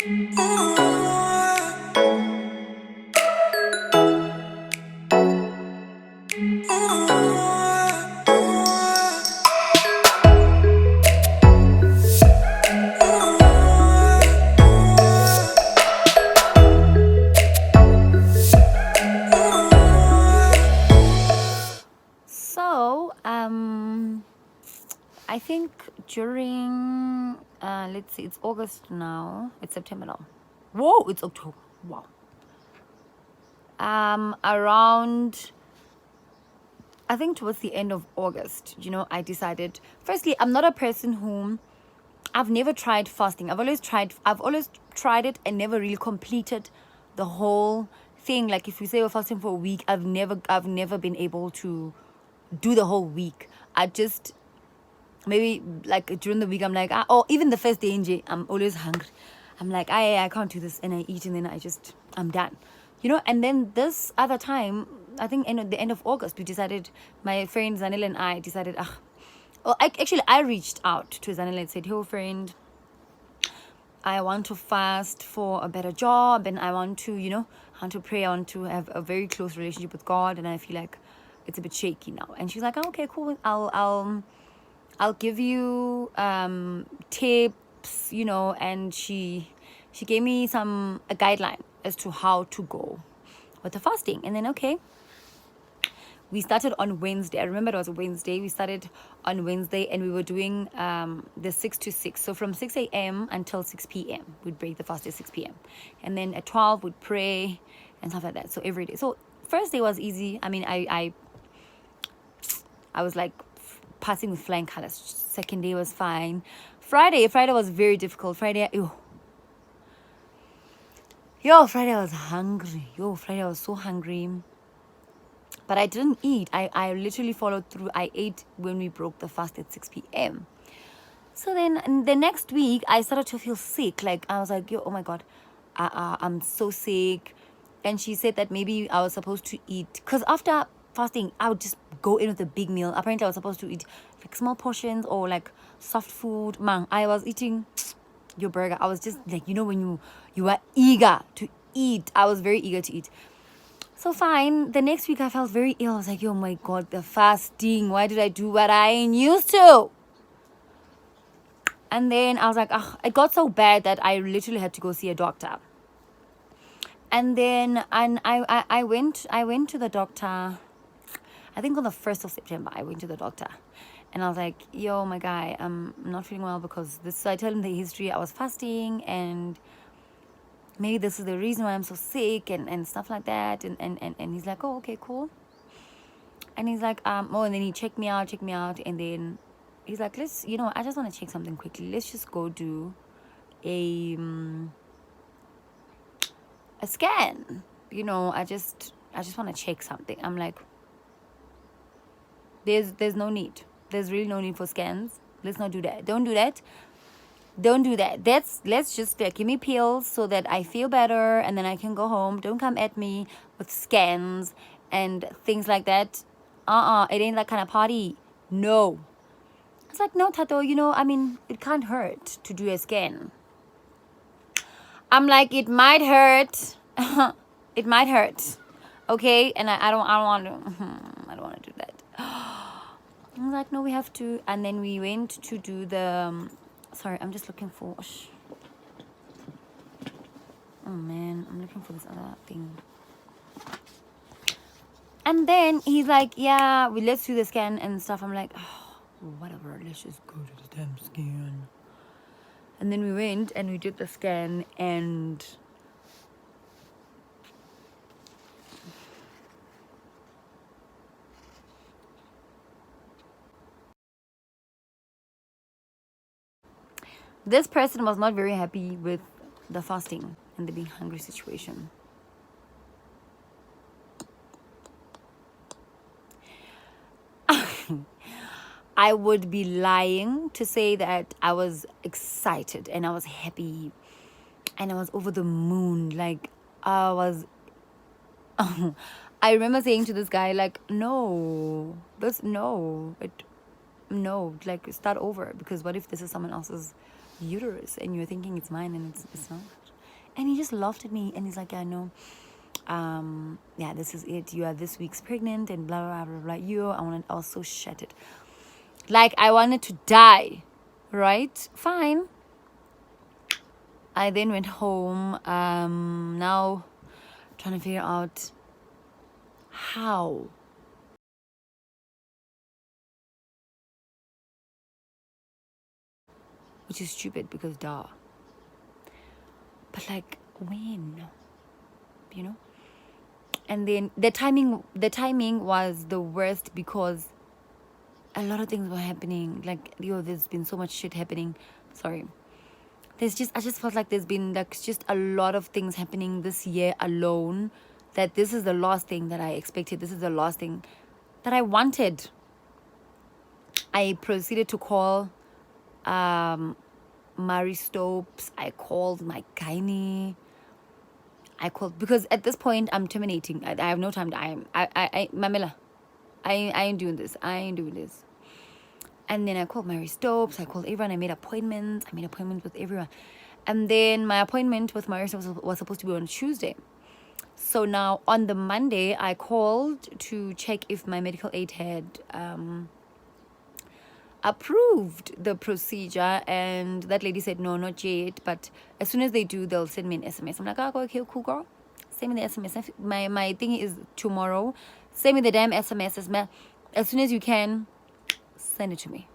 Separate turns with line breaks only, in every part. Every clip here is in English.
So, I think during, let's see, it's August now. It's September now. Whoa, it's October. Wow. Around, I think towards the end of August, I decided, firstly, I'm not a person whom I've never tried fasting. I've always tried it and never really completed the whole thing. Like if we say we're fasting for a week, I've never been able to do the whole week. I just, maybe like during the week, I'm like, or even the first day in J, I'm always hungry. I'm like, I can't do this, and I eat, and then I'm done, And then this other time, I think the end of August, we decided, my friend Zanel and I decided, I reached out to Zanel and said, hey friend, I want to fast for a better job, and I want to, I want to pray, I want to have a very close relationship with God, and I feel like it's a bit shaky now. And she's like, oh, okay, cool, I'll give you tips, and she gave me a guideline as to how to go with the fasting. And then, okay, we started on Wednesday. I remember it was a Wednesday. We started on Wednesday, and we were doing the 6 to 6. So from 6 a.m. until 6 p.m. we'd break the fast at 6 p.m. And then at 12 we'd pray and stuff like that. So every day. So first day was easy. I mean, I was like passing with flying colors. Second day was fine. Friday was very difficult. Friday I was hungry. Friday I was so hungry. But I didn't eat. I literally followed through. I ate when we broke the fast at 6 p.m. So then the next week, I started to feel sick. Like, I was like, oh my God, I'm so sick. And she said that maybe I was supposed to eat. Because after fasting, I would just go in with a big meal. Apparently, I was supposed to eat like small portions or like soft food. Man, I was eating your burger. I was just like, when you are eager to eat. I was very eager to eat. So fine, the next week I felt very ill. I was like, oh my God, the fasting. Why did I do what I ain't used to? And then I was like, it got so bad that I literally had to go see a doctor. And then I went to the doctor. I think on the 1st of September, I went to the doctor. And I was like, yo, my guy, I'm not feeling well because this. So I told him the history. I was fasting, and maybe this is the reason why I'm so sick and stuff like that. And he's like, oh, okay, cool. And he's like, and then he checked me out. And then he's like, let's, I just want to check something quickly. Let's just go do a scan. I just want to check something. I'm like, there's no need. There's really no need for scans. Let's not do that. Don't do that. Let's just give me pills so that I feel better, and then I can go home. Don't come at me with scans and things like that. It ain't that kind of party. No. It's like, no, Tato, I mean, it can't hurt to do a scan. I'm like, it might hurt. It might hurt. Okay? And I don't want to do that. I was like, no, we have to. And then we went to do the sorry, I'm just looking for oh man, I'm looking for this other thing. And then he's like, yeah, let's do the scan and stuff. I'm like, whatever, let's just go to the damn scan. And then we went and we did the scan, and this person was not very happy with the fasting and the being hungry situation. I would be lying to say that I was excited and I was happy and I was over the moon. Like, I was I remember saying to this guy, like, no, like, start over, because what if this is someone else's uterus and you're thinking it's mine and it's not. And he just laughed at me and he's like, I know. Yeah, this is it. You are this week's pregnant and blah blah blah blah. I wanted, I was so shattered. Like I wanted to die. Right? Fine. I then went home. Now trying to figure out how. Which is stupid because duh. But like when? You know? And then the timing was the worst because a lot of things were happening. Like, there's been so much shit happening. Sorry. I just felt like there's been like just a lot of things happening this year alone, that this is the last thing that I expected. This is the last thing that I wanted. I proceeded to call Mary Stopes. I called my gynae. I called because at this point I'm terminating. I have no time to. Mamela, I ain't doing this. And then I called Mary Stopes. I called everyone. I made appointments. With everyone. And then my appointment with Mary Stopes was supposed to be on Tuesday. So now on the Monday, I called to check if my medical aid had approved the procedure, and that lady said no, not yet, but as soon as they do, they'll send me an SMS. I'm like, oh, okay, cool, girl, send me the SMS. My thing is tomorrow. Send me the damn SMS as soon as you can. Send it to me.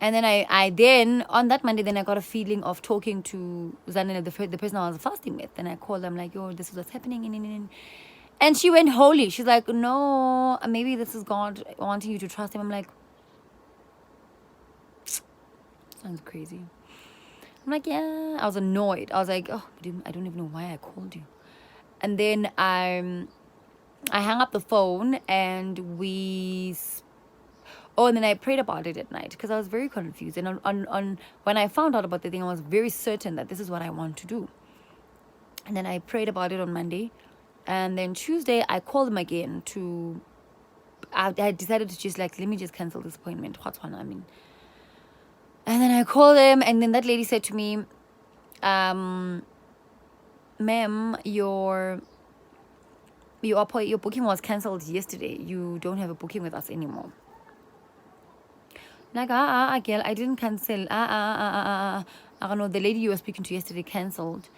And then I then on that Monday, then I got a feeling of talking to Zanele, the person I was fasting with. And I called them like, yo, this is what's happening. And she went holy. She's like, no, maybe this is God wanting you to trust him. I'm like, sounds crazy. I'm like, yeah. I was annoyed. I was like, oh, I don't even know why I called you. And then I hung up the phone and and then I prayed about it at night because I was very confused. And on when I found out about the thing, I was very certain that this is what I want to do. And then I prayed about it on Monday. And then Tuesday, I called him again I decided to just like, let me just cancel this appointment. What's one? I mean. And then I called him, and then that lady said to me, ma'am, your booking was cancelled yesterday. You don't have a booking with us anymore. Like, girl, I didn't cancel. I don't know, the lady you were speaking to yesterday cancelled.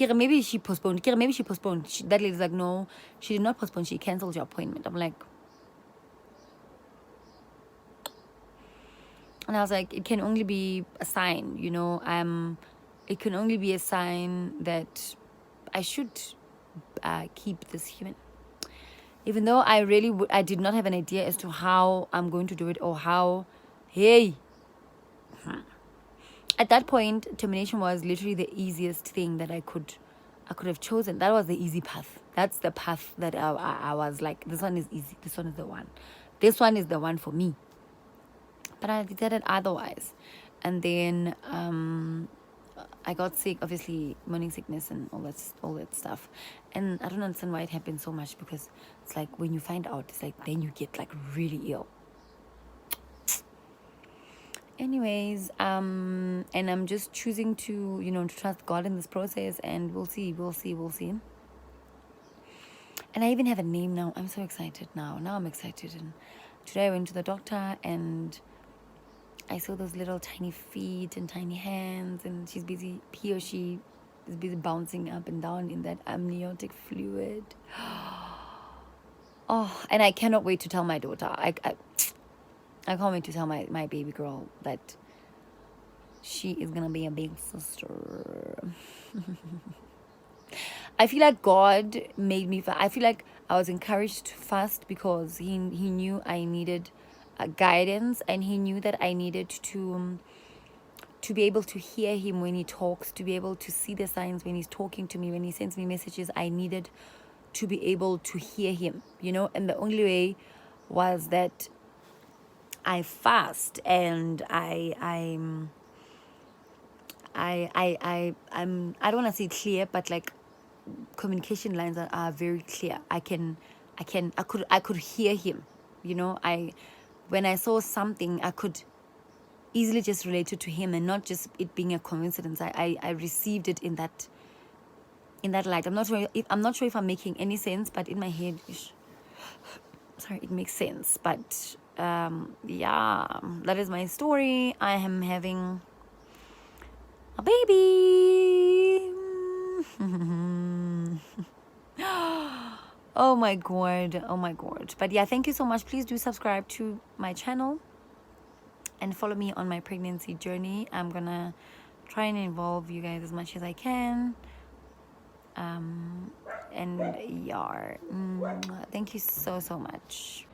Maybe she postponed. That lady's like, no, she did not postpone. She cancelled your appointment. I'm like, and I was like, it can only be a sign, it can only be a sign that I should keep this human. Even though I did not have an idea as to how I'm going to do it or how, At that point, termination was literally the easiest thing that I could have chosen. That was the easy path. That's the path that I was like, this one is easy. This one is the one. This one is the one for me. But I decided otherwise. And then I got sick, obviously morning sickness and all that stuff. And I don't understand why it happened so much, because it's like when you find out, it's like then you get like really ill. Anyways, and I'm just choosing to, to trust God in this process, and we'll see. And I even have a name now. I'm so excited now. Now I'm excited. And today I went to the doctor, and I saw those little tiny feet and tiny hands, and he or she is busy bouncing up and down in that amniotic fluid. Oh, and I cannot wait to tell my daughter. I can't wait to tell my baby girl that she is going to be a big sister. I feel like God made me, I feel like I was encouraged to fast because he knew I needed guidance, and he knew that I needed to be able to hear him when he talks, to be able to see the signs when he's talking to me, when he sends me messages. I needed to be able to hear him, and the only way was that I fast, and I don't want to say clear, but like communication lines are very clear. I could hear him, when I saw something, I could easily just related to him and not just it being a coincidence. I received it in that light. I'm not sure if I'm making any sense, but in my head, sorry, it makes sense. But yeah, that is my story. I am having a baby. Oh my god. But yeah, thank you so much. Please do subscribe to my channel and follow me on my pregnancy journey. I'm gonna try and involve you guys as much as I can. And yeah, thank you so much.